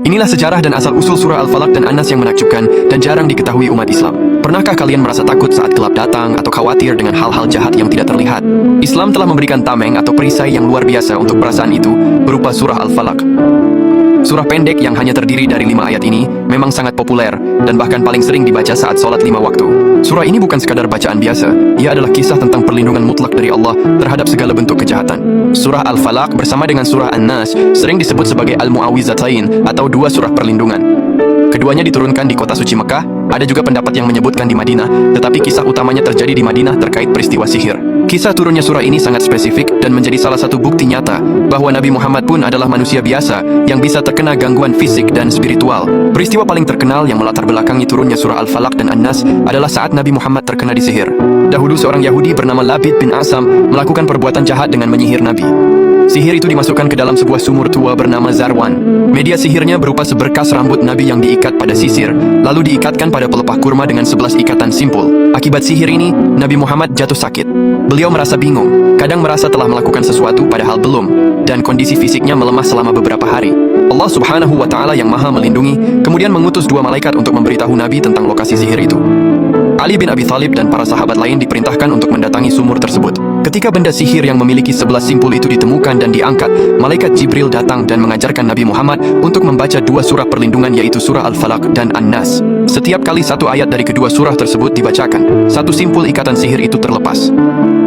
Inilah sejarah dan asal-usul surah Al-Falaq dan An-Nas yang menakjubkan dan jarang diketahui umat Islam. Pernahkah kalian merasa takut saat gelap datang atau khawatir dengan hal-hal jahat yang tidak terlihat? Islam telah memberikan tameng atau perisai yang luar biasa untuk perasaan itu berupa surah Al-Falaq. Surah pendek yang hanya terdiri dari 5 ayat ini memang sangat populer dan bahkan paling sering dibaca saat sholat 5 waktu. Surah ini bukan sekadar bacaan biasa, ia adalah kisah tentang perlindungan mutlak dari Allah terhadap segala bentuk kejahatan. Surah Al-Falaq bersama dengan surah An-Nas sering disebut sebagai Al-Mu'awwizatain atau dua surah perlindungan. Keduanya diturunkan di kota suci Mekah, ada juga pendapat yang menyebutkan di Madinah, tetapi kisah utamanya terjadi di Madinah terkait peristiwa sihir. Kisah turunnya surah ini sangat spesifik dan menjadi salah satu bukti nyata bahwa Nabi Muhammad pun adalah manusia biasa yang bisa terkena gangguan fisik dan spiritual. Peristiwa paling terkenal yang melatar belakangi turunnya surah Al-Falaq dan An-Nas adalah saat Nabi Muhammad terkena disihir. Dahulu seorang Yahudi bernama Labid bin Asam melakukan perbuatan jahat dengan menyihir Nabi. Sihir itu dimasukkan ke dalam sebuah sumur tua bernama Zarwan. Media sihirnya berupa seberkas rambut Nabi yang diikat pada sisir, lalu diikatkan pada pelepah kurma dengan 11 ikatan simpul. Akibat sihir ini, Nabi Muhammad jatuh sakit. Beliau merasa bingung, kadang merasa telah melakukan sesuatu padahal belum, dan kondisi fisiknya melemah selama beberapa hari. Allah Subhanahu wa Ta'ala yang Maha Melindungi kemudian mengutus 2 malaikat untuk memberitahu Nabi tentang lokasi sihir itu. Ali bin Abi Thalib dan para sahabat lain diperintahkan untuk mendatangi sumur tersebut. Ketika benda sihir yang memiliki 11 simpul itu ditemukan dan diangkat, malaikat Jibril datang dan mengajarkan Nabi Muhammad untuk membaca 2 surah perlindungan yaitu surah Al-Falaq dan An-Nas. Setiap kali 1 ayat dari kedua surah tersebut dibacakan, 1 simpul ikatan sihir itu terlepas.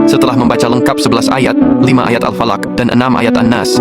Setelah membaca lengkap 11 ayat, 5 ayat Al-Falaq dan 6 ayat An-Nas,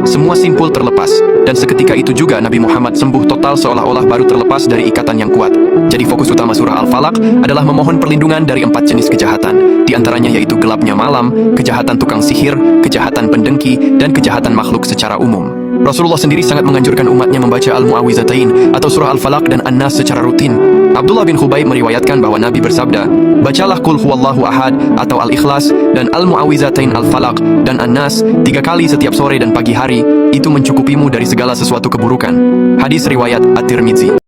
semua simpul terlepas, dan seketika itu juga Nabi Muhammad sembuh total seolah-olah baru terlepas dari ikatan yang kuat. Jadi fokus utama surah Al-Falaq adalah memohon perlindungan dari 4 jenis kejahatan, di antaranya yaitu gelapnya malam, kejahatan tukang sihir, kejahatan pendengki, dan kejahatan makhluk secara umum. Rasulullah sendiri sangat menganjurkan umatnya membaca Al-Mu'awwizatain atau surah Al-Falaq dan An-Nas secara rutin. Abdullah bin Khubayb meriwayatkan bahwa Nabi bersabda, "Bacalah Qul Huwallahu Ahad atau Al-Ikhlas dan Al-Mu'awwizatain Al-Falaq dan An-Nas 3 kali setiap sore dan pagi hari, itu mencukupimu dari segala sesuatu keburukan." Hadis riwayat At-Tirmidzi.